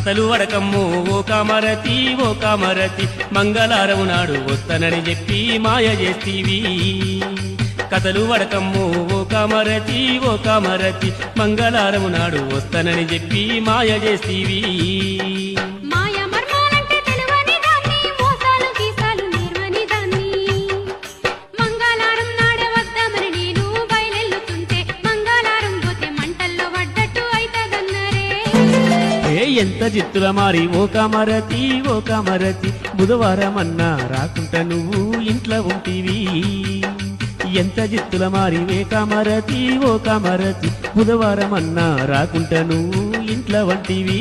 కథలు వడకమ్ము ఓ కామరతి మంగళారం నాడు వస్తనని చెప్పి మాయ చేస్తీవి కథలు వడకమ్ము ఓ కామరతి మంగళారం నాడు వస్తనని చెప్పి మాయ చేస్తీవి మాయ మర్మాలంటే తెలువని దాన్ని మోసాలు గీసాలు నేర్వని దాన్ని మంగళారం నాడే వద్దామని నేను బయలెల్లుతుంటే మంగళారం పోతే మంటల్లో పడ్డట్టు అయితదన్నరే ఎంత జిత్తుల మారి ఓ కామరతి బుధవారం అన్నా రాకుంట నువ్వు ఇంట్లో ఉంటివి ఎంత జిత్తుల మారి ఓ కామరతి బుధవారం అన్నా రాకుంట నువ్వు ఇంట్లో వంటివి